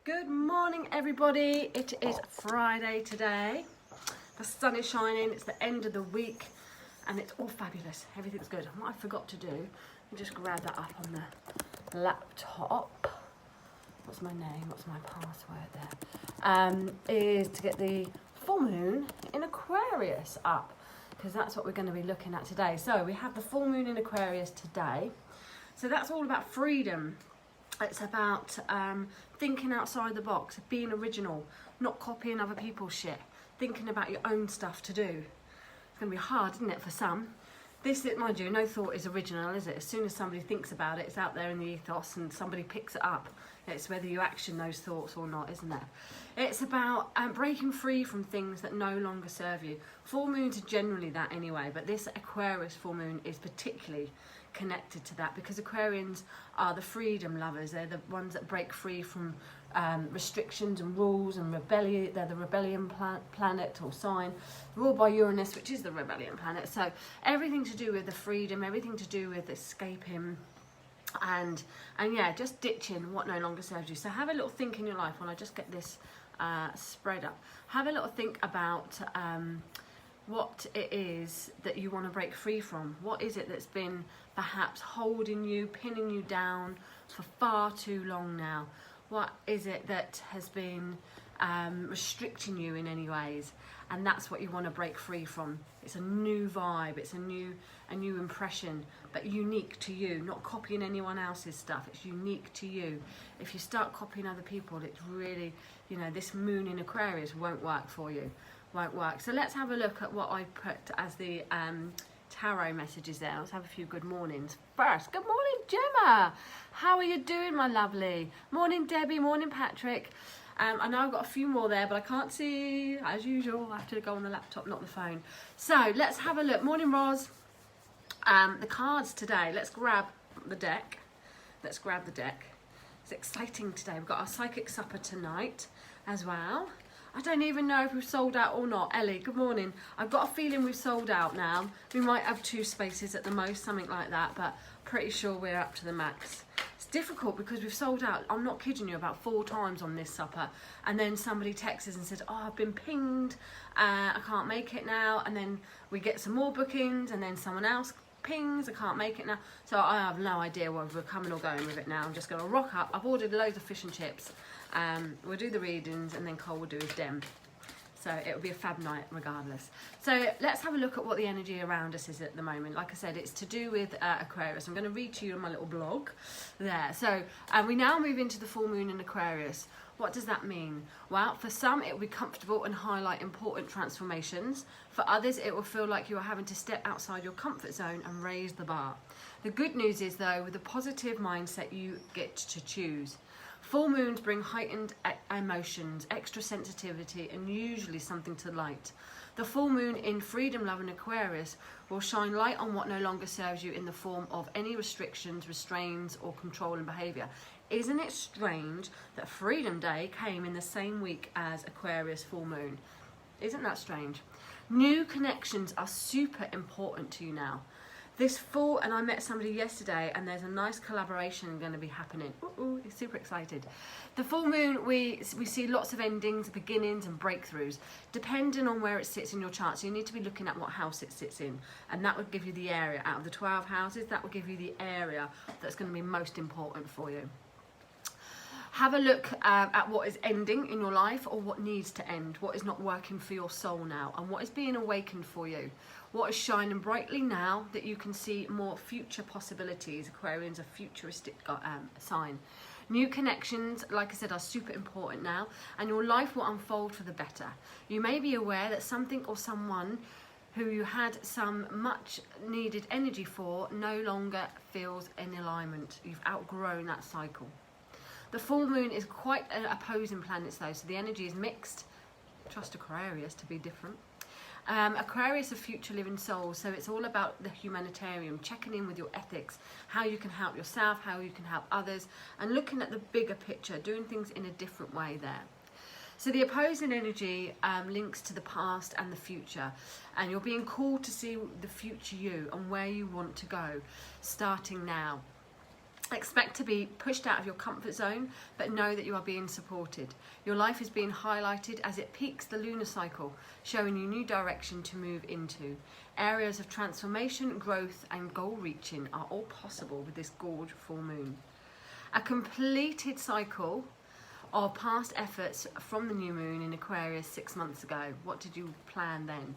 Good morning, everybody. It is Friday today. The sun is shining. It's the end of the week and it's all fabulous. Everything's good. And what I forgot to do, let me just grab that up on the laptop. What's my name? What's my password there? Is to get the full moon in Aquarius up, because that's what we're going to be looking at today. So we have the full moon in Aquarius today. So that's all about freedom. It's about thinking outside the box, being original, not copying other people's shit, thinking about your own stuff to do. It's going to be hard, isn't it, for some? This, mind you, no thought is original, is it? As soon as somebody thinks about it, it's out there in the ethos and somebody picks it up. It's whether you action those thoughts or not, isn't it? It's about breaking free from things that no longer serve you. Full moons are generally that anyway, but this Aquarius full moon is particularly connected to that, because Aquarians are the freedom lovers. They're the ones that break free from restrictions and rules and rebellion. They're the rebellion planet or sign, ruled by Uranus, which is the rebellion planet. So everything to do with the freedom, everything to do with escaping and yeah, just ditching what no longer serves you. So have a little think in your life when I just get this spread up. Have a little think about what it is that you want to break free from. What is it that's been perhaps holding you, pinning you down for far too long now? What is it that has been restricting you in any ways? And that's what you want to break free from. It's a new vibe, it's a new impression, but unique to you, not copying anyone else's stuff. It's unique to you. If you start copying other people, it's really, you know, this moon in Aquarius won't work for you. Won't work. So let's have a look at what I put as the tarot messages there. Let's have a few good mornings first. Good morning, Gemma. How are you doing, my lovely? Morning, Debbie. Morning, Patrick. I know I've got a few more there, but I can't see, as usual. I have to go on the laptop, not the phone. So let's have a look. Morning, Roz. The cards today. Let's grab the deck. Let's grab the deck. It's exciting today. We've got our psychic supper tonight as well. I don't even know if we've sold out or not. Ellie, good morning. I've got a feeling we've sold out now. We might have 2 spaces at the most, something like that, but pretty sure we're up to the max. It's difficult because we've sold out, I'm not kidding you, about 4 times on this supper. And then somebody texts us and says, oh, I've been pinged, I can't make it now. And then we get some more bookings, and then someone else pings, I can't make it now. So I have no idea whether we're coming or going with it now. I'm just going to rock up. I've ordered loads of fish and chips. We'll do the readings, and then Cole will do his dem. So it'll be a fab night regardless. So let's have a look at what the energy around us is at the moment. Like I said, it's to do with Aquarius. I'm going to read to you on my little blog there. So we now move into the full moon in Aquarius. What does that mean? Well, for some it will be comfortable and highlight important transformations. For others it will feel like you are having to step outside your comfort zone and raise the bar. The good news is, though, with a positive mindset you get to choose. Full moons bring heightened emotions, extra sensitivity, and usually something to light. The full moon in Freedom, Love and Aquarius will shine light on what no longer serves you in the form of any restrictions, restraints, or controlling behaviour. Isn't it strange that Freedom Day came in the same week as Aquarius full moon? Isn't that strange? New connections are super important to you now. This full, and I met somebody yesterday, and there's a nice collaboration going to be happening. Ooh, super excited. The full moon, we see lots of endings, beginnings, and breakthroughs, depending on where it sits in your chart. So you need to be looking at what house it sits in, and that would give you the area. Out of the 12 houses, that would give you the area that's going to be most important for you. Have a look at what is ending in your life, or what needs to end, what is not working for your soul now, and what is being awakened for you. What is shining brightly now that you can see more future possibilities. Aquarians are futuristic sign. New connections, like I said, are super important now, and your life will unfold for the better. You may be aware that something or someone who you had some much needed energy for no longer feels in alignment. You've outgrown that cycle. The full moon is quite an opposing planets though, so the energy is mixed. Trust Aquarius to be different. Aquarius are future living souls, so it's all about the humanitarian, checking in with your ethics, how you can help yourself, how you can help others, and looking at the bigger picture, doing things in a different way there. So the opposing energy links to the past and the future, and you're being called to see the future you and where you want to go, starting now. Expect to be pushed out of your comfort zone, but know that you are being supported. Your life is being highlighted as it peaks the lunar cycle, showing you new direction to move into. Areas of transformation, growth and goal reaching are all possible with this gorge full moon. A completed cycle of past efforts from the new moon in Aquarius 6 months ago. What did you plan then?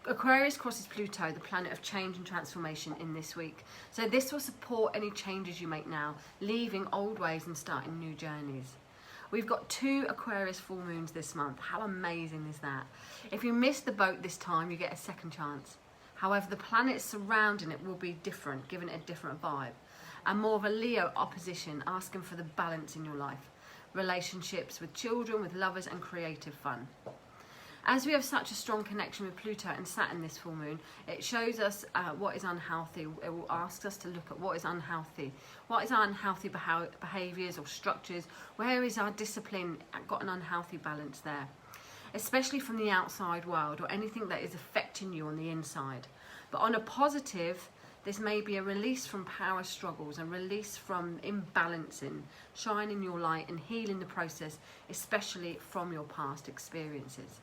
Aquarius crosses Pluto, the planet of change and transformation, in this week. So this will support any changes you make now, leaving old ways and starting new journeys. We've got 2 Aquarius full moons this month. How amazing is that? If you miss the boat this time, you get a second chance. However, the planets surrounding it will be different, giving it a different vibe. And more of a Leo opposition, asking for the balance in your life. Relationships with children, with lovers and creative fun. As we have such a strong connection with Pluto and Saturn this full moon, it shows us what is unhealthy. It will ask us to look at what is unhealthy. What is our unhealthy behaviours or structures? Where is our discipline got an unhealthy balance there? Especially from the outside world or anything that is affecting you on the inside. But on a positive, this may be a release from power struggles, a release from imbalancing, shining your light and healing the process, especially from your past experiences.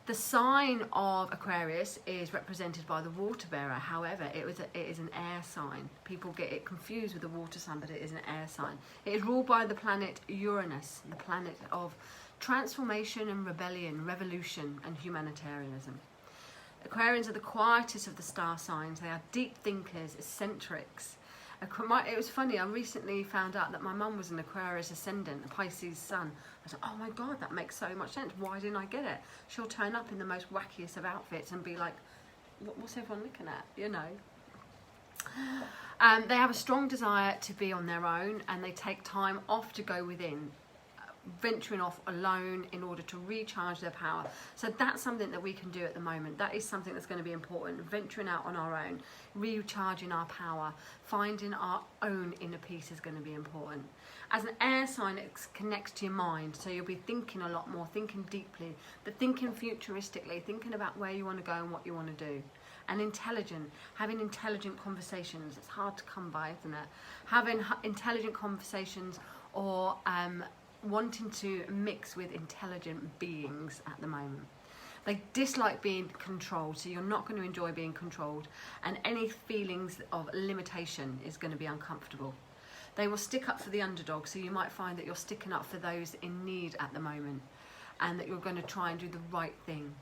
The sign of Aquarius is represented by the water bearer. However, it is an air sign. People get it confused with the water sign, but it is an air sign. It is ruled by the planet Uranus, the planet of transformation and rebellion, revolution and humanitarianism. Aquarians are the quietest of the star signs. They are deep thinkers, eccentrics. It was funny, I recently found out that my mum was an Aquarius ascendant, a Pisces sun. I was like, oh my God, that makes so much sense. Why didn't I get it? She'll turn up in the most wackiest of outfits and be like, what's everyone looking at, you know? They have a strong desire to be on their own, and they take time off to go within, venturing off alone in order to recharge their power. So that's something that we can do at the moment. That is something that's going to be important. Venturing out on our own, recharging our power, finding our own inner peace is going to be important. As an air sign, it connects to your mind, so you'll be thinking a lot more, thinking deeply, but thinking futuristically, thinking about where you want to go and what you want to do. And intelligent, having intelligent conversations. It's hard to come by, isn't it? Having intelligent conversations, or wanting to mix with intelligent beings at the moment. They dislike being controlled, so you're not going to enjoy being controlled, and any feelings of limitation is going to be uncomfortable. They will stick up for the underdog, so you might find that you're sticking up for those in need at the moment, and that you're going to try and do the right thing.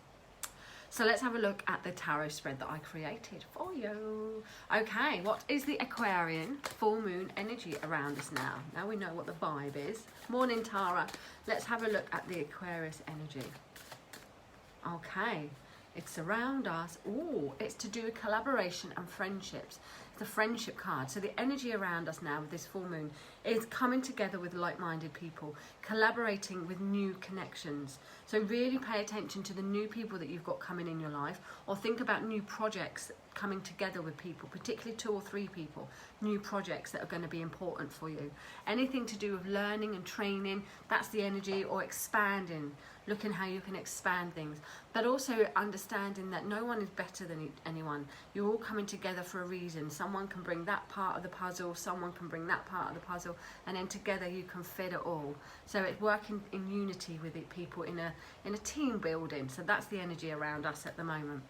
So let's have a look at the tarot spread that I created for you. Okay, what is the Aquarian full moon energy around us now? Now we know what the vibe is. Morning, Tara. Let's have a look at the Aquarius energy. Okay, it's around us. Oh, it's to do with collaboration and friendships. The friendship card. So the energy around us now with this full moon is coming together with like-minded people, collaborating with new connections. So really pay attention to the new people that you've got coming in your life, or think about new projects coming together with people, particularly 2 or 3 people, new projects that are going to be important for you. Anything to do with learning and training, that's the energy, or expanding, looking how you can expand things, but also understanding that no one is better than anyone. You're all coming together for a reason. Someone can bring that part of the puzzle, someone can bring that part of the puzzle, and then together you can fit it all. So it's working in unity with people in a team building. So that's the energy around us at the moment.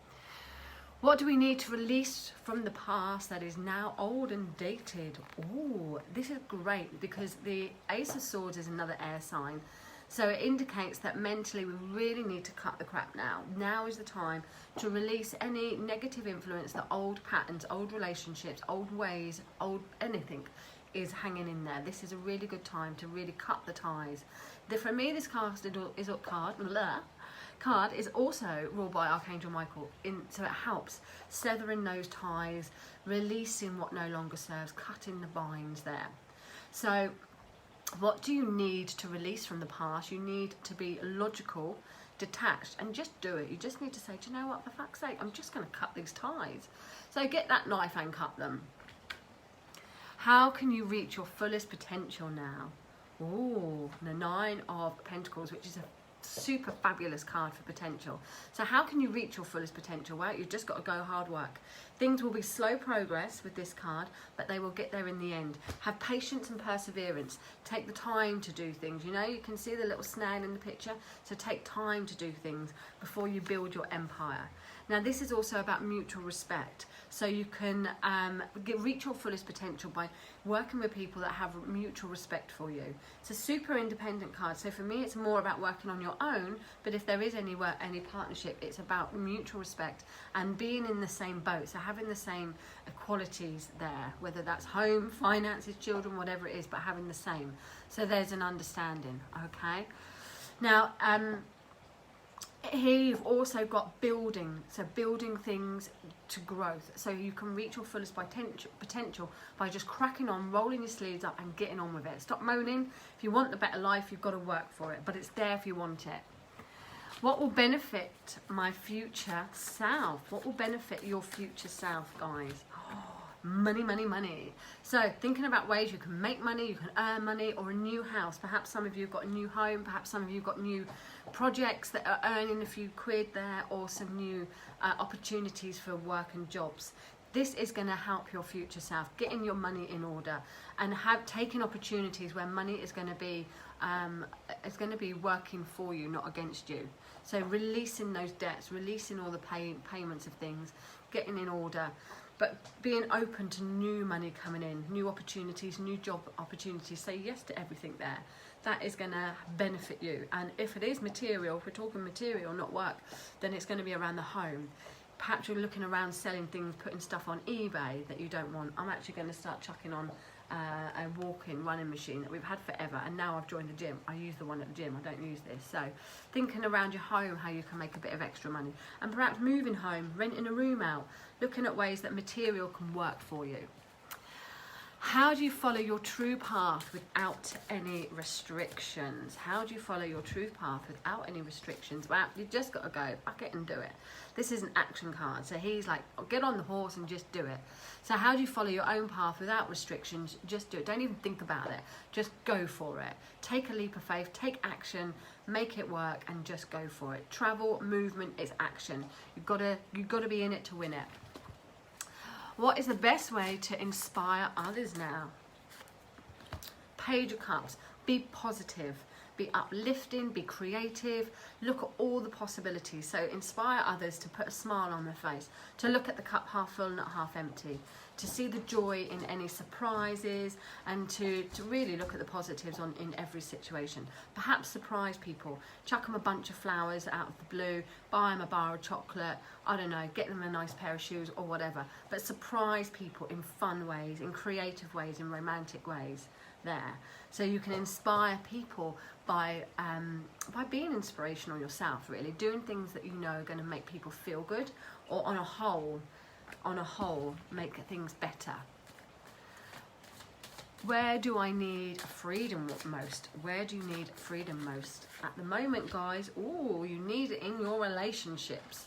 What do we need to release from the past that is now old and dated? Oh, this is great, because the Ace of Swords is another air sign. So it indicates that mentally we really need to cut the crap now. Now is the time to release any negative influence, the old patterns, old relationships, old ways, old anything is hanging in there. This is a really good time to really cut the ties. For me, this card is also ruled by Archangel Michael, so it helps severing those ties, releasing what no longer serves, cutting the binds there. So what do you need to release from the past? You need to be logical, detached, and just do it. You just need to say, do you know what, for fuck's sake, I'm just going to cut these ties. So get that knife and cut them. How can you reach your fullest potential now? Oh, the 9 of Pentacles, which is a super fabulous card for potential. So how can you reach your fullest potential? Well, you've just got to go hard work. Things will be slow progress with this card, but they will get there in the end. Have patience and perseverance. Take the time to do things. You know, you can see the little snail in the picture. So take time to do things before you build your empire. Now, this is also about mutual respect. So you can reach your fullest potential by working with people that have mutual respect for you. It's a super independent card. So for me, it's more about working on your own. But if there is any partnership, it's about mutual respect and being in the same boat. So having the same qualities there, whether that's home, finances, children, whatever it is, but having the same. So there's an understanding, okay? Now, here you've also got building, so building things to growth. So you can reach your fullest potential by just cracking on, rolling your sleeves up and getting on with it. Stop moaning. If you want the better life, you've got to work for it, but it's there if you want it. What will benefit my future self? What will benefit your future self, guys? Money, money, money. So thinking about ways you can make money, you can earn money, or a new house. Perhaps some of you have got a new home, perhaps some of you have got new projects that are earning a few quid there, or some new opportunities for work and jobs. This is going to help your future self, getting your money in order and taking opportunities where money is going to be working for you, not against you. So releasing those debts, releasing all the payments of things, getting in order, but being open to new money coming in, new opportunities, new job opportunities. Say yes to everything there. That is going to benefit you. And if it is material, if we're talking material, not work, then it's going to be around the home. Perhaps you're looking around selling things, putting stuff on eBay that you don't want. I'm actually going to start chucking on a walk-in running machine that we've had forever, and now I've joined the gym. I use the one at the gym, I don't use this. So thinking around your home, how you can make a bit of extra money, and perhaps moving home, renting a room out, looking at ways that material can work for you. How do you follow your true path without any restrictions? How do you follow your true path without any restrictions? Well, you just got to go, fuck it and do it. This is an action card. So he's like, get on the horse and just do it. So how do you follow your own path without restrictions? Just do it. Don't even think about it. Just go for it. Take a leap of faith, take action, make it work, and just go for it. Travel, movement is action. You've got to be in it to win it. What is the best way to inspire others now? Page of Cups. Be positive. Be uplifting. Be creative. Look at all the possibilities. So inspire others to put a smile on their face. To look at the cup half full, not half empty. To see the joy in any surprises. And to really look at the positives in every situation. Perhaps surprise people. Chuck them a bunch of flowers out of the blue. Buy them a bar of chocolate. I don't know, get them a nice pair of shoes or whatever. But surprise people in fun ways, in creative ways, in romantic ways there. So you can inspire people by being inspirational yourself, really. Doing things that you know are going to make people feel good, or on a whole, make things better. Where do I need freedom most? Where do you need freedom most? At the moment, guys, you need it in your relationships.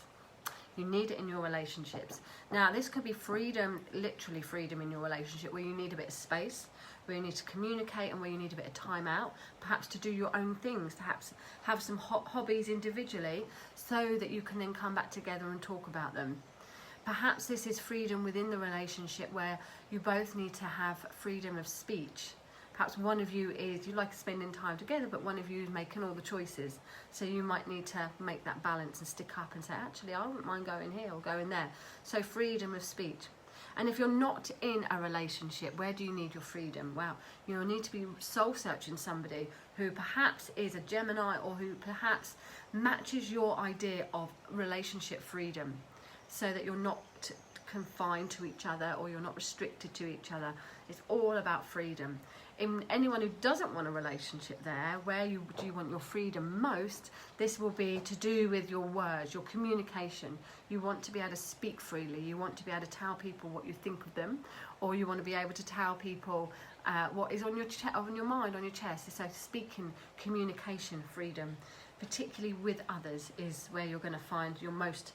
You need it in your relationships. Now, this could be freedom, literally freedom in your relationship, where you need a bit of space, where you need to communicate, and where you need a bit of time out, perhaps to do your own things, perhaps have some hobbies individually, so that you can then come back together and talk about them. Perhaps this is freedom within the relationship, where you both need to have freedom of speech. Perhaps one of you you like spending time together, but one of you is making all the choices. So you might need to make that balance and stick up and say, actually, I wouldn't mind going here or going there. So freedom of speech. And if you're not in a relationship, where do you need your freedom? Well, you'll need to be soul searching somebody who perhaps is a Gemini, or who perhaps matches your idea of relationship freedom, so that you're not confined to each other, or you're not restricted to each other. It's all about freedom. In anyone who doesn't want a relationship there, where do you want your freedom most? This will be to do with your words, your communication. You want to be able to speak freely. You want to be able to tell people what you think of them, or you want to be able to tell people what is on your mind, on your chest. So speaking, communication, freedom, particularly with others, is where you're going to find your most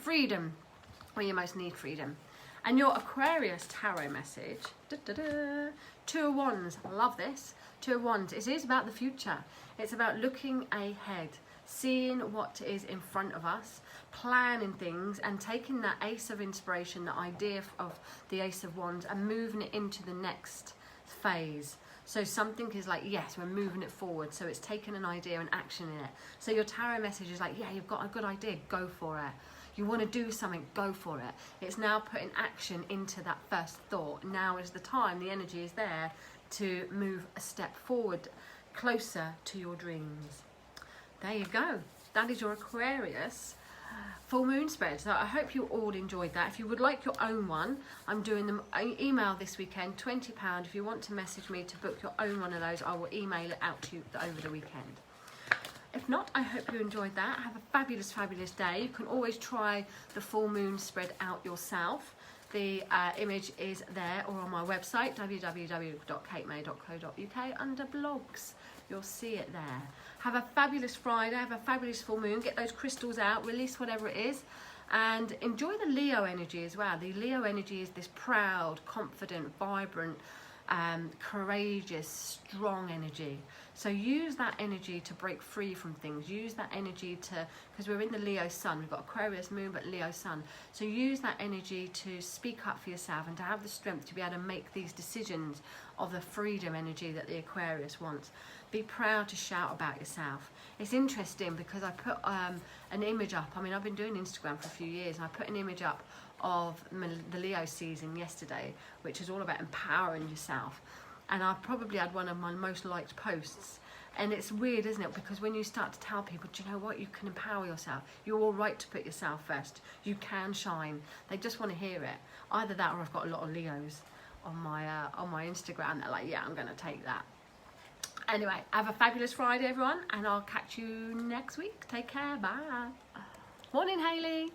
freedom, where you most need freedom. And your Aquarius tarot message, Two of Wands, I love this. Two of Wands, it is about the future. It's about looking ahead, seeing what is in front of us, planning things and taking that Ace of Inspiration, the idea of the Ace of Wands, and moving it into the next phase. So something is like, yes, we're moving it forward. So it's taking an idea and action in it. So your tarot message is like, yeah, you've got a good idea, go for it. You want to do something, go for it. It's now putting action into that first thought. Now is the time, the energy is there to move a step forward, closer to your dreams. There you go. That is your Aquarius full moon spread. So I hope you all enjoyed that. If you would like your own one, I'm doing them email this weekend, £20. If you want to message me to book your own one of those, I will email it out to you over the weekend. If not, I hope you enjoyed that. Have a fabulous, fabulous day. You can always try the full moon spread out yourself. The image is there or on my website, www.katemay.co.uk, under blogs. You'll see it there. Have a fabulous Friday, have a fabulous full moon. Get those crystals out, release whatever it is, and enjoy the Leo energy as well. The Leo energy is this proud, confident, vibrant, courageous, strong energy. So use that energy to break free from things. Use that energy to, because we're in the Leo sun, we've got Aquarius moon but Leo sun. So use that energy to speak up for yourself and to have the strength to be able to make these decisions of the freedom energy that the Aquarius wants. Be proud to shout about yourself. It's interesting because I put an image up. I mean, I've been doing Instagram for a few years, and I put an image up of the Leo season yesterday, which is all about empowering yourself. And I probably had one of my most liked posts. And it's weird, isn't it? Because when you start to tell people, do you know what? You can empower yourself. You're all right to put yourself first. You can shine. They just want to hear it. Either that, or I've got a lot of Leos on my Instagram. They're like, yeah, I'm going to take that. Anyway, have a fabulous Friday, everyone, and I'll catch you next week. Take care. Bye. Morning, Hayley.